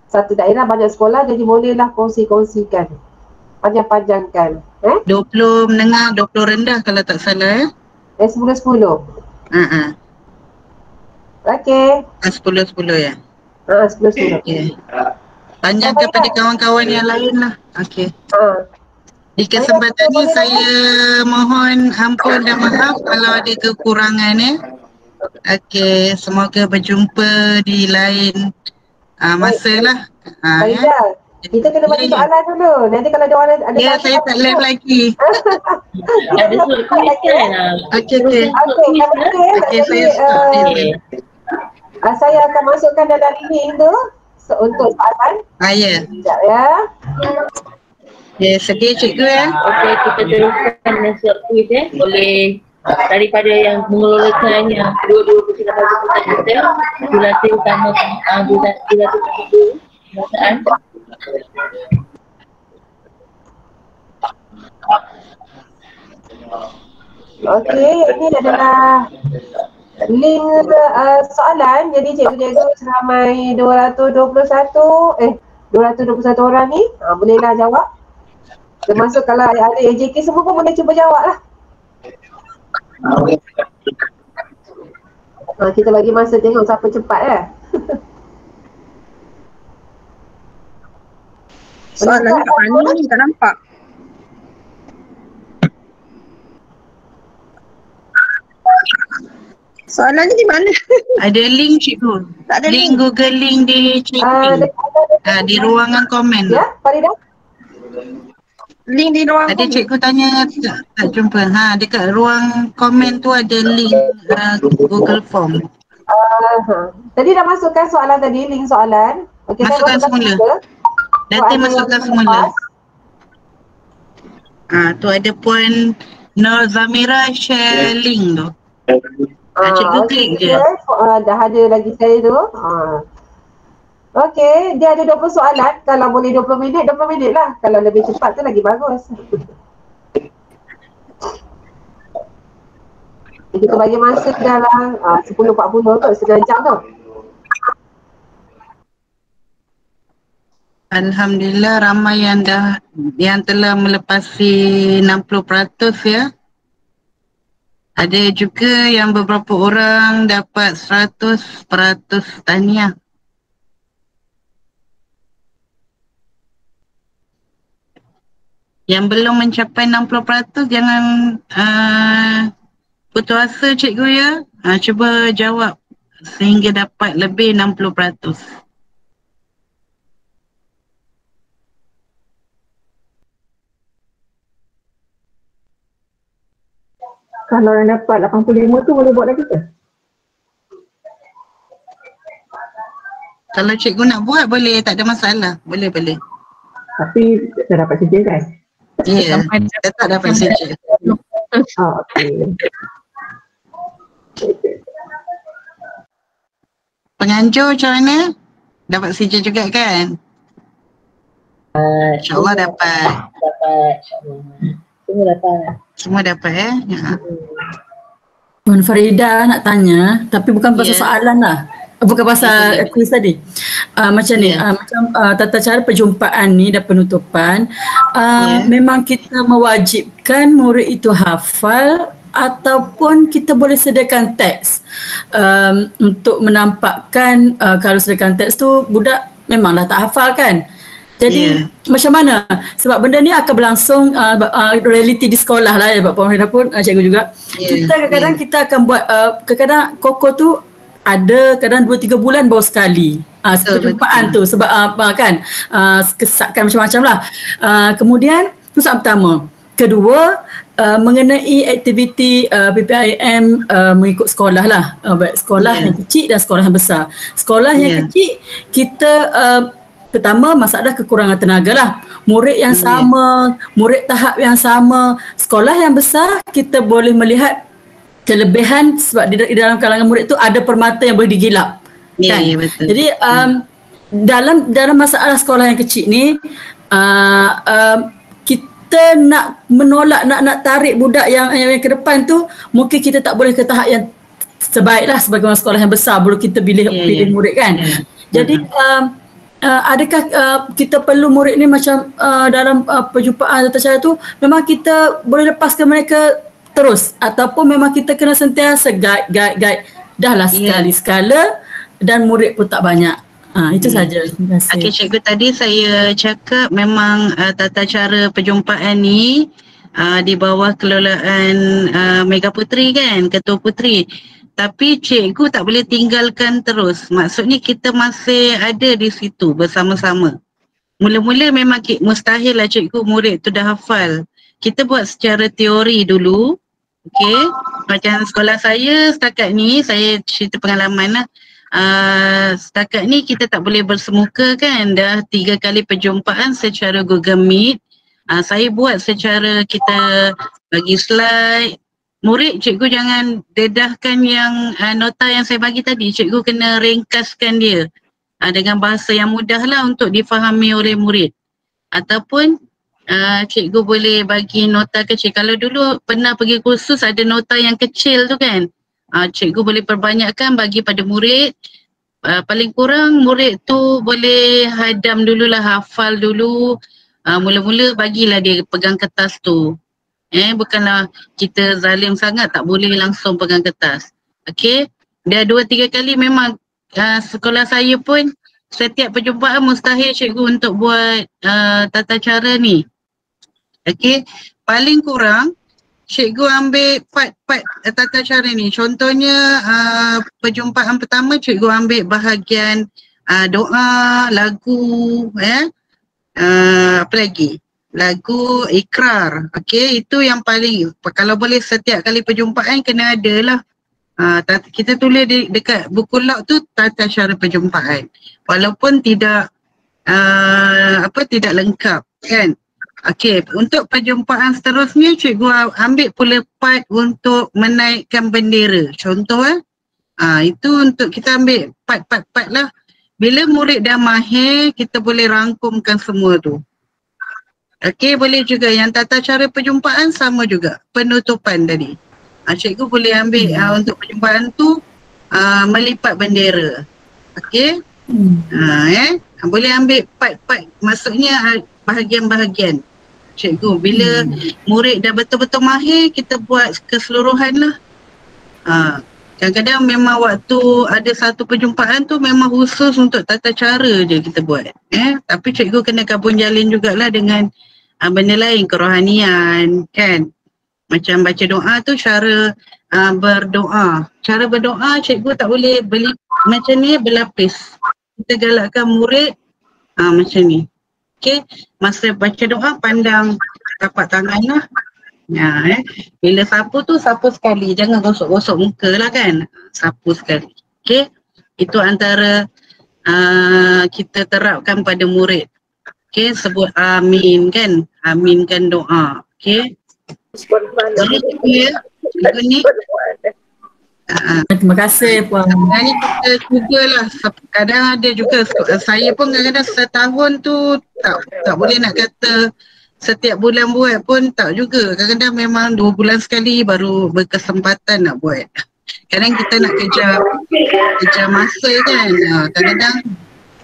satu daerah banyak sekolah, jadi bolehlah kongsi-kongsikan. Panjang-panjangkan.
20 menengah, 20 rendah kalau tak salah.
10-10. Okey.
10-10 ya.
10-10.
Okey. Panjangkan pada kawan-kawan yang lain lah. Okey. Di kesempatan ni saya mohon ampun dan maaf kalau ada kekurangan ya. Okey, semoga berjumpa di lain masa lah.
Ya. Kita kena bagi soalan dulu. Nanti kalau ada orang ada
ya, saya tak live lagi.
Ada soalan kan?
Okey. Okey, saya stop.
Saya akan masukkan dalam link tu untuk soalan.
Ya.
Sekejap ya.
Ya, sedia cikgu ya.
Okey, kita teruskan dengan surat kuis Boleh daripada yang mengelolakannya dua-dua persilakan kita dilatih utama dilatih perkataan.
Okey, ini adalah link soalan. Jadi cikgu-cikgu seramai 221 orang ni bolehlah jawab. Termasuk kalau ada AJK semua pun boleh cuba jawab lah. Kita bagi masa tengok siapa cepat ya.
Soalan kat mana ni? Tak nampak. Soalannya di mana?
Ada link cikgu.
Tak ada
link Google link di cikgu. Di ruangan komen.
Ya, Farida?
Link di ruang
ada cikgu tanya tak jumpa. Dekat ruang komen tu ada link Google Form.
Tadi dah masukkan soalan tadi, link soalan. Okay,
masukkan semula. Nanti masukkan semula. Tu ada puan Nur Zamira share link tu. Cikgu klik je.
Dah ada lagi saya tu. Okey, dia ada 20 soalan. Kalau boleh 20 minit, 20 minit lah. Kalau lebih cepat tu lagi bagus. Kita bagi masa dalam 10.40 tu, setengah jam tu.
Alhamdulillah ramai yang telah melepasi 60% ya. Ada juga yang beberapa orang dapat 100% tahniah. Yang belum mencapai 60% jangan putus asa cikgu ya. Cuba jawab sehingga dapat lebih 60%.
Kalau orang dapat 85 tu boleh buat lagi ke?
Kalau cikgu nak buat boleh, tak ada masalah. Boleh.
Tapi dah dapat sijil kan?
Ya, tetap dapat sijil.
Okey.
Penganjur macam mana? Dapat sijil juga kan? InsyaAllah dapat.
Dapat, insyaAllah. Semua dapat.
Semua dapat ya?
Puan Farida nak tanya, tapi bukan pasal soalan lah. Bukan pasal kuis tadi. Macam ni, macam tata cara perjumpaan ni dan penutupan, memang kita mewajibkan murid itu hafal ataupun kita boleh sediakan teks untuk menampakkan kalau sediakan teks tu budak memanglah tak hafal kan. Jadi macam mana? Sebab benda ni akan berlangsung realiti di sekolah lah ya, Puan Farida pun cikgu juga. Kita kadang-kadang kita akan buat kadang-kadang koko tu ada kadang 2-3 bulan baru sekali perjumpaan tu sebab kan kesakan macam-macam lah. Kemudian Itu soalan pertama. Kedua, mengenai aktiviti PPIM mengikut sekolah lah. Baik sekolah yang kecil dan sekolah yang besar. Sekolah yang kecil, kita pertama masalah kekurangan tenaga lah. Murid yang sama, murid tahap yang sama. Sekolah yang besar, kita boleh melihat kelebihan sebab di dalam kalangan murid tu ada permata yang boleh digilap. Kan?
Betul.
Jadi dalam masalah sekolah yang kecil ni, kita nak menolak, nak tarik budak yang ke depan tu, mungkin kita tak boleh ke tahap yang sebaiklah sebagaimana sekolah yang besar baru kita pilih murid kan. Jadi adakah kita perlu murid ni macam dalam perjumpaan tata cara tu memang kita boleh lepaskan mereka terus ataupun memang kita kena sentiasa guide dahlah sekali-sekala dan murid pun tak banyak. Itu saja. Terima kasih.
Okey, cikgu, tadi saya cakap memang tata cara perjumpaan ni di bawah kelolaan Mega Puteri kan, Ketua Puteri. Tapi cikgu tak boleh tinggalkan terus. Maksudnya kita masih ada di situ bersama-sama. Mula-mula memang mustahil lah cikgu murid tu dah hafal. Kita buat secara teori dulu. Okey, macam sekolah saya setakat ni, saya cerita pengalaman lah. Setakat ni kita tak boleh bersemuka kan, dah 3 kali perjumpaan secara Google Meet. Saya buat secara kita bagi slide. Murid, cikgu jangan dedahkan yang nota yang saya bagi tadi, cikgu kena ringkaskan dia dengan bahasa yang mudah lah untuk difahami oleh murid. Ataupun cikgu boleh bagi nota kecil. Kalau dulu pernah pergi kursus ada nota yang kecil tu kan, cikgu boleh perbanyakkan bagi pada murid. Paling kurang murid tu boleh hadam dululah, hafal dulu. Mula-mula bagilah dia pegang kertas tu. Bukanlah kita zalim sangat tak boleh langsung pegang kertas. Okey, dah 2-3 kali memang sekolah saya pun setiap perjumpaan mustahil cikgu untuk buat tata cara ni. Okey, paling kurang cikgu ambil part-part tata cara ni. Contohnya perjumpaan pertama cikgu ambil bahagian doa, lagu, apa lagi? Lagu ikrar. Okey, itu yang paling, kalau boleh setiap kali perjumpaan kena ada lah. Kita tulis dekat buku log tu tata cara perjumpaan. Walaupun tidak tidak lengkap kan. Okey, untuk perjumpaan seterusnya cikgu ambil pula part untuk menaikkan bendera. Contoh itu untuk kita ambil part lah. Bila murid dah mahir, kita boleh rangkumkan semua tu. Okey, boleh juga yang tata cara perjumpaan sama juga. Penutupan tadi. Cikgu boleh ambil untuk perjumpaan tu melipat bendera. Okey. Boleh ambil part-part, maksudnya bahagian-bahagian. Cikgu, bila murid dah betul-betul mahir, kita buat keseluruhan lah. Kadang-kadang memang waktu ada satu perjumpaan tu memang khusus untuk tata cara je kita buat. Tapi cikgu kena gabung jalin jugalah dengan benda lain, kerohanian kan. Macam baca doa tu cara berdoa. Cara berdoa cikgu tak boleh beli macam ni berlapis. Kita galakkan murid macam ni. Okey, masa baca doa pandang tapak tangan lah. Bila sapu tu sapu sekali, jangan gosok-gosok muka lah kan. Sapu sekali. Okey, itu antara kita terapkan pada murid. Okey, sebut amin kan. Aminkan doa. Okey. Jadi cikgu ni
terima kasih Puan.
Sebenarnya kita cubalah. Kadang ada juga saya pun kadang-kadang setahun tu tak boleh nak kata setiap bulan buat pun tak juga. Kadang-kadang memang 2 bulan sekali baru berkesempatan nak buat. Kadang kita nak kejar masa kan. Kadang-kadang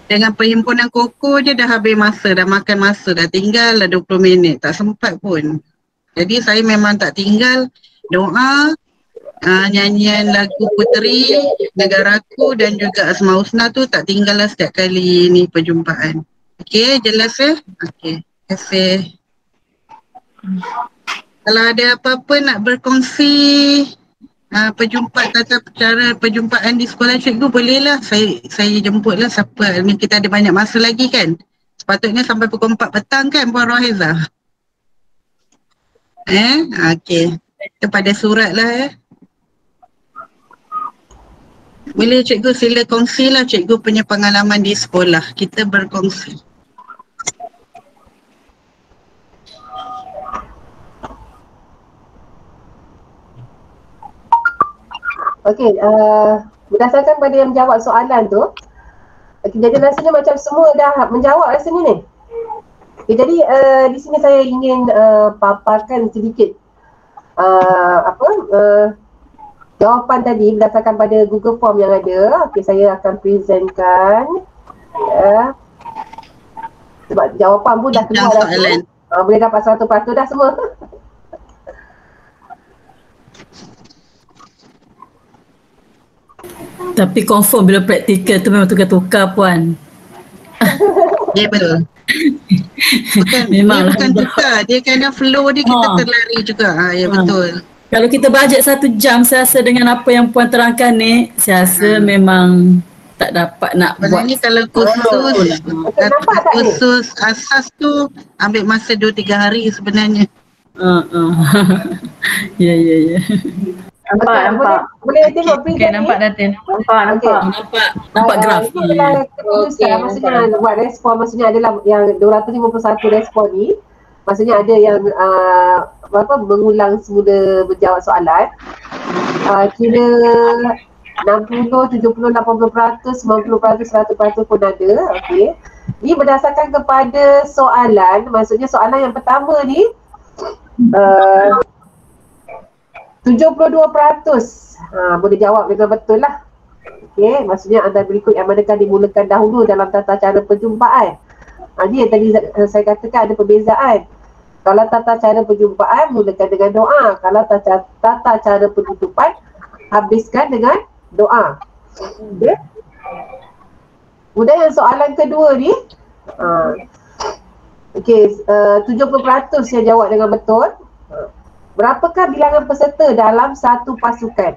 dengan perhimpunan koko je dah habis masa, dah makan masa, dah tinggal dah 20 minit. Tak sempat pun. Jadi saya memang tak tinggal doa, nyanyian lagu Puteri, Negaraku dan juga Asmaul Husna tu tak tinggal lah setiap kali ni perjumpaan. Okey, jelas ya? Okey, terima kasih. Kalau ada apa-apa nak berkongsi tata cara perjumpaan di sekolah cikgu, bolehlah saya jemputlah siapa. Ni kita ada banyak masa lagi kan. Sepatutnya sampai pukul 4 petang kan Puan Rohaiza? Okey. Kepada surat lah Boleh cikgu sila kongsilah cikgu punya pengalaman di sekolah. Kita berkongsi.
Okey, berdasarkan pada yang menjawab soalan tu, jadi rasanya macam semua dah menjawab rasanya ni. Okay, jadi di sini saya ingin paparkan sedikit jawapan tadi berdasarkan pada Google Form yang ada. Okey, saya akan presentkan. Ya. Sebab jawapan pun dah keluar dah. Boleh dapat 100% dah semua.
Tapi confirm bila praktikal tu memang tukar-tukar puan.
Ya betul.
Memang
dia bukan tukar, dia kena flow dia kita terlari juga. Ya betul.
Kalau kita bajet 1 jam saya rasa dengan apa yang puan terangkan ni, saya rasa memang tak dapat nak buat.
Sebenarnya kalau kursus asas tu ambil masa 2-3 hari sebenarnya.
Ya.
Nampak.
Boleh tengok
Okay, nampak Datin.
Nampak graf.
Maksudnya buat respon, maksudnya adalah yang 251 respon ni, maksudnya ada yang mengulang semula menjawab soalan. Kira 60, 70, 80%, 90%, 100% pun ada. Okey. Ini berdasarkan kepada soalan, maksudnya soalan yang pertama ni 72% boleh jawab dengan betul lah. Okey, maksudnya antara berikut yang manakah dimulakan dahulu dalam tata cara perjumpaan. Ini yang tadi saya katakan ada perbezaan. Kalau tata cara perjumpaan mulakan dengan doa. Kalau tata cara penutupan habiskan dengan doa. Okey. Kemudian yang soalan kedua ni okey, 70% yang jawab dengan betul. Berapakah bilangan peserta dalam satu pasukan?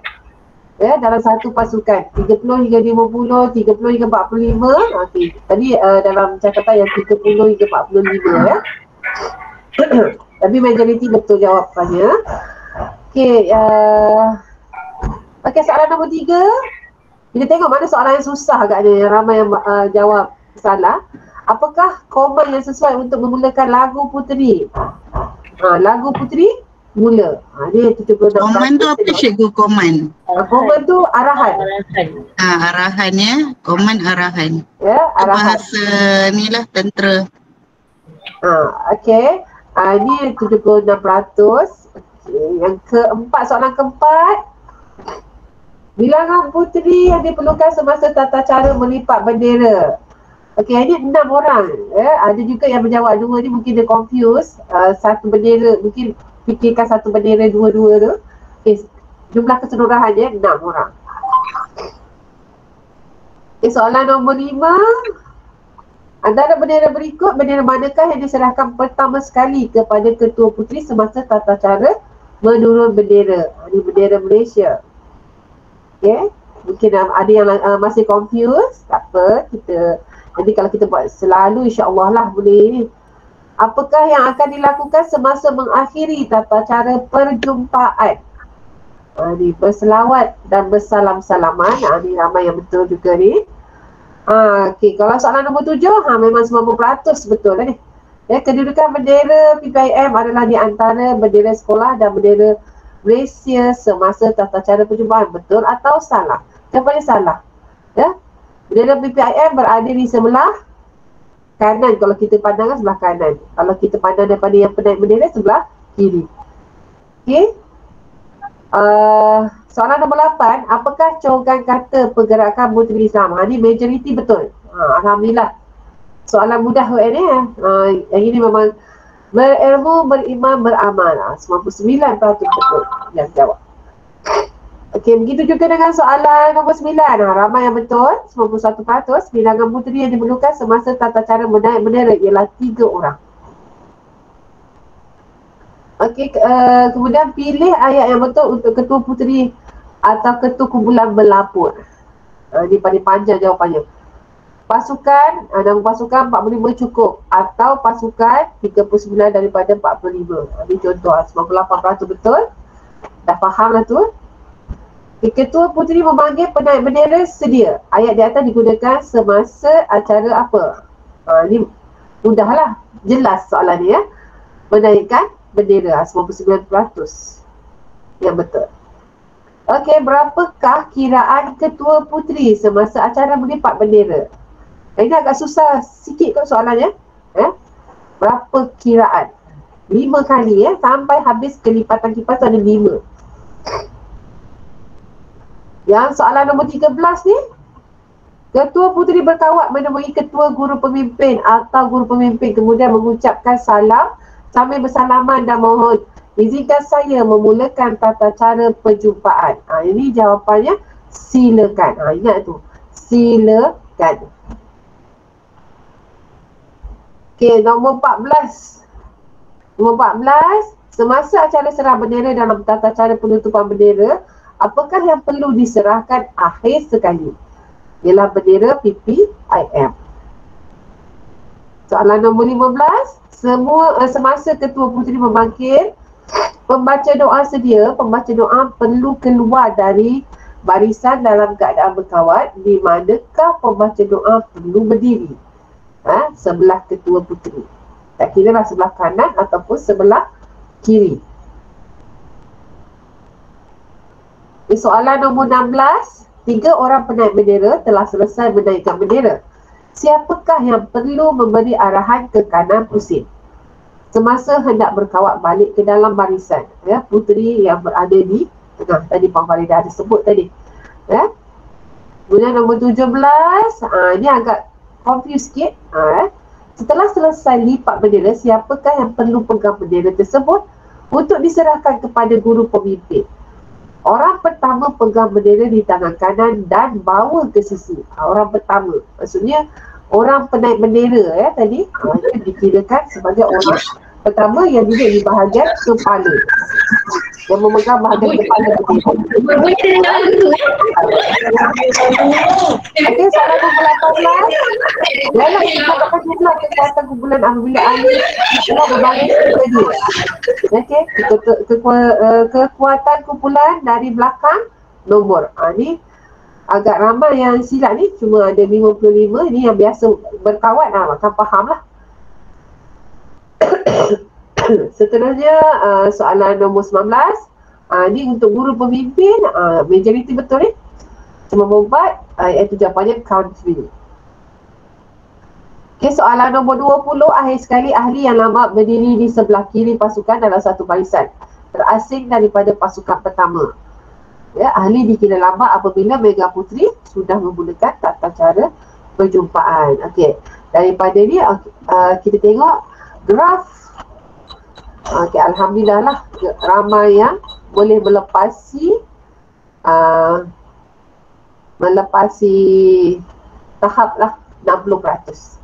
Ya, dalam satu pasukan 30 hingga 50, 30 hingga 45. Okey. Tadi dalam catatan yang 30 hingga 45 ya. Tapi majoriti betul jawapannya. Okey, okey, soalan nombor 3. Kita tengok mana soalan yang susah agaknya yang ramai yang jawab salah. Apakah koman yang sesuai untuk memulakan lagu Puteri? Lagu Puteri mula. Dia 76%.
Koman tu apa cikgu koman?
Koman tu arahan.
Arahan ya. Koman arahan.
Ya, arahan.
Bahasa ni lah tentera.
Okey. Ini 76%. Okay. Yang keempat, soalan keempat. Bilangan puteri yang diperlukan semasa tata cara melipat bendera. Okey, ini 6 orang. Ya. Ada juga yang menjawab 2 ni mungkin dia confuse. Satu bendera, mungkin fikirkan satu bendera dua-dua tu. Okay, jumlah keseluruhannya 6 orang. Okay, soalan nombor 5. Antara bendera berikut, bendera manakah yang diserahkan pertama sekali kepada Ketua Puteri semasa tata cara menurun bendera? Ini bendera Malaysia. Okay, mungkin ada yang masih confused. Tak apa, jadi kalau kita buat selalu insya-Allah lah boleh. Apakah yang akan dilakukan semasa mengakhiri tata cara perjumpaan? Ni berselawat dan bersalam-salaman. Ni ramai yang betul juga ni. Okey, kalau soalan nombor 7, memang 90% betul lah ni. Ya, kedudukan bendera PPIM adalah di antara bendera sekolah dan bendera Malaysia semasa tata cara perjumpaan. Betul atau salah? Jawapannya salah. Ya, bendera PPIM berada di sebelah kanan kalau kita pandang sebelah kanan. Kalau kita pandang daripada yang penaik bendera sebelah kiri. Okey. Soalan nombor 8, apakah cogan kata pergerakan Puteri Islam? Ini majoriti betul. Alhamdulillah. Soalan mudah ni. Yang ini memang berilmu, beriman, beramal. 99% betul yang jawab. Okey, begitu juga dengan soalan nombor 9. Ramai yang betul, 91%. Bilangan puteri yang diperlukan semasa tata cara menaik bendera ialah 3 orang. Okey, kemudian pilih ayat yang betul untuk Ketua Puteri atau Ketua Kumpulan berlapor. Ini paling panjang jawapannya. Pasukan, nama pasukan 45 cukup atau pasukan 39 daripada 45. Ini contoh 98% betul. Dah faham lah tu. Ketua Puteri memanggil penaik bendera sedia. Ayat di atas digunakan semasa acara apa? Ini mudahlah. Jelas soalan ni ya. Menaikkan bendera 99%. Yang betul. Okey, berapakah kiraan Ketua Puteri semasa acara melipat bendera? Ini agak susah sikit kot soalannya. Berapa kiraan? 5 kali ya. Sampai habis kelipatan kipas tu ada 5. Yang soalan nombor 13 ni. Ketua Puteri berkawat menemui ketua guru pemimpin atau guru pemimpin kemudian mengucapkan salam sambil bersalaman dan mohon izinkan saya memulakan tata cara perjumpaan. Ini jawapannya silakan. Ingat tu. Silakan. Okey, nombor 14. Nombor 14, semasa acara serah bendera dalam tata cara penutupan bendera, apakah yang perlu diserahkan akhir sekali? Ialah bendera PPIM. Soalan nombor 15, semasa Ketua Puteri memanggil pembaca doa sedia, pembaca doa perlu keluar dari barisan dalam keadaan berkawat, di manakah pembaca doa perlu berdiri? Sebelah Ketua Puteri. Tak kira lah sebelah kanan ataupun sebelah kiri. Soalan nombor 16. 3 orang penaik bendera telah selesai menaikkan bendera. Siapakah yang perlu memberi arahan ke kanan pusing semasa hendak berkawat balik ke dalam barisan? Puteri yang berada di tengah. Tadi Puan Farida ada sebut tadi. Kemudian nombor 17. Ini agak confuse sikit. Setelah selesai lipat bendera, siapakah yang perlu pegang bendera tersebut untuk diserahkan kepada guru pemimpin? Orang pertama pegang bendera di tangan kanan dan bawa ke sisi. Orang pertama. Maksudnya orang penaik bendera tadi itu dikirakan sebagai orang pertama yang duduk di bahagian kepala. Yang memegang bahagian kepala bendera. Okey, soalan nombor 18. Dalam dikatakan jumlah kekuatan kumpulan apabila ahli telah berbaris tadi. Okey, kekuatan kumpulan dari belakang nombor. Ni agak ramai yang silap ni, cuma ada 55. Ni yang biasa berkawat akan faham lah. Seterusnya soalan nombor 19. Ni untuk guru pemimpin, majoriti betul ni. Nombor 4, iaitu jawapannya country. Okay, soalan nombor 20. Akhir sekali, ahli yang lama berdiri di sebelah kiri pasukan dalam satu barisan terasing daripada pasukan pertama. Ahli dikira lambat apabila Mega Puteri sudah menggunakan tata cara perjumpaan. Okey, daripada ni kita tengok graf. Okey, alhamdulillah lah ramai yang boleh melepasi tahap lah 60%.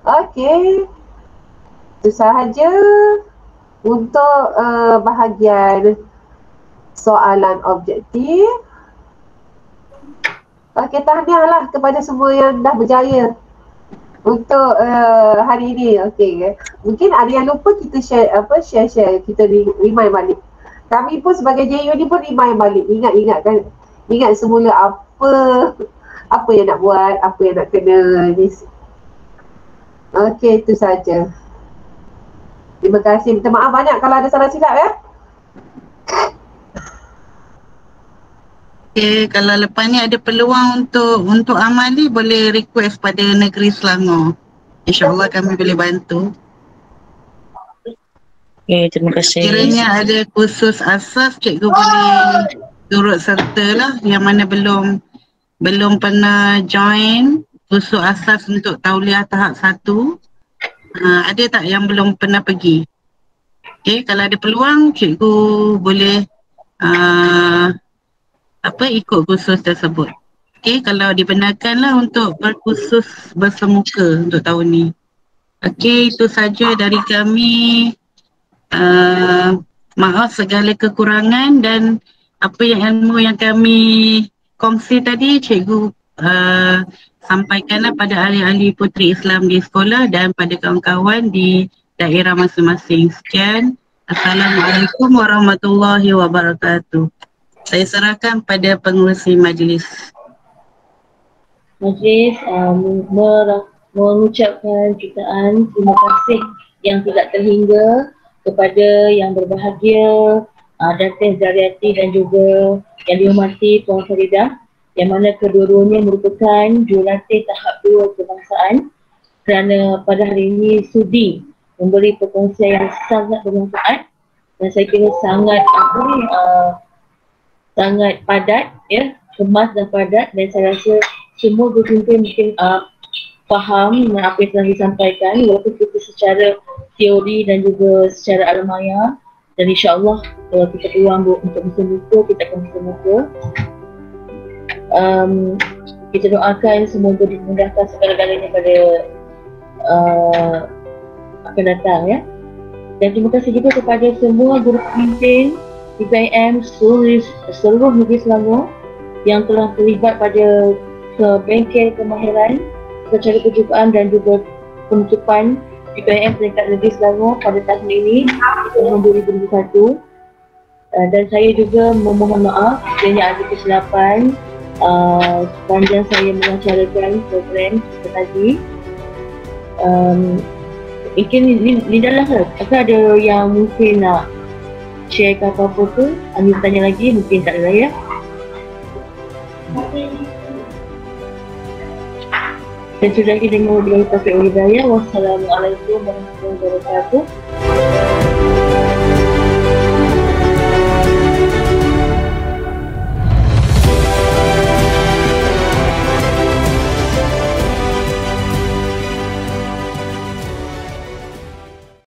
Okey, itu sahaja untuk bahagian soalan objektif. Okey, tahniah lah kepada semua yang dah berjaya untuk hari ini. Okey, mungkin ada yang lupa, kita share kita remind balik. Kami pun sebagai JU ni pun remind balik, ingat semula apa yang nak buat, apa yang nak kena ni. Okey, itu saja. Terima kasih. Minta maaf banyak kalau ada salah silap ya.
Okay, kalau lepas ni ada peluang untuk amali, boleh request pada Negeri Selangor. InsyaAllah kami boleh bantu.
Okay, terima kasih.
Kiranya ada kursus asas, cikgu boleh turut serta lah. Yang mana belum pernah join kursus asas untuk tauliah tahap 1. Ada tak yang belum pernah pergi? Okay, kalau ada peluang, cikgu boleh ikut kursus tersebut. Okay, kalau dibenarkanlah untuk berkursus bersemuka untuk tahun ni. Okay, itu saja dari kami. Maaf segala kekurangan dan apa yang ilmu yang kami kongsi tadi, cikgu sampaikanlah pada ahli-ahli puteri Islam di sekolah dan pada kawan-kawan di daerah masing-masing. Sekian. Assalamualaikum warahmatullahi wabarakatuh. Saya serahkan pada pengerusi majlis.
Majlis mengucapkan jutaan terima kasih yang tidak terhingga kepada yang berbahagia Datin Zaryati dan juga yang dihormati Tuan Faridah, yang mana kedua-duanya merupakan jurulatih tahap 2 kebangsaan, kerana pada hari ini sudi memberi perkongsian yang sangat bermanfaat dan saya kira sangat sangat padat, ya, kemas dan padat, dan saya rasa semua guru mungkin faham dengan apa yang telah disampaikan walaupun kita secara teori dan juga secara alamiah, dan insyaAllah kalau kita peluang untuk bisa buka, kita akan bisa buka. Kita doakan semoga dimudahkan segala-galanya pada akan datang, ya. Dan terima kasih juga kepada semua guru pemimpin IPM seluruh negeri Selangor yang telah terlibat pada bengkel kemahiran secara perjumpaan dan juga penutupan IPM peringkat negeri Selangor pada tahun ini, tahun 2021. Dan saya juga memohon maaf sekiranya ada kesilapan sepanjang saya mengacarakan program tadi. Mungkin Linda lah ke? Apakah ada yang mungkin nak share ke apa-apa ke? Ani tanya lagi, mungkin tak ada ya. Dan sudah kita dengar bila kita Hidayah. Wassalamualaikum warahmatullahi wabarakatuh.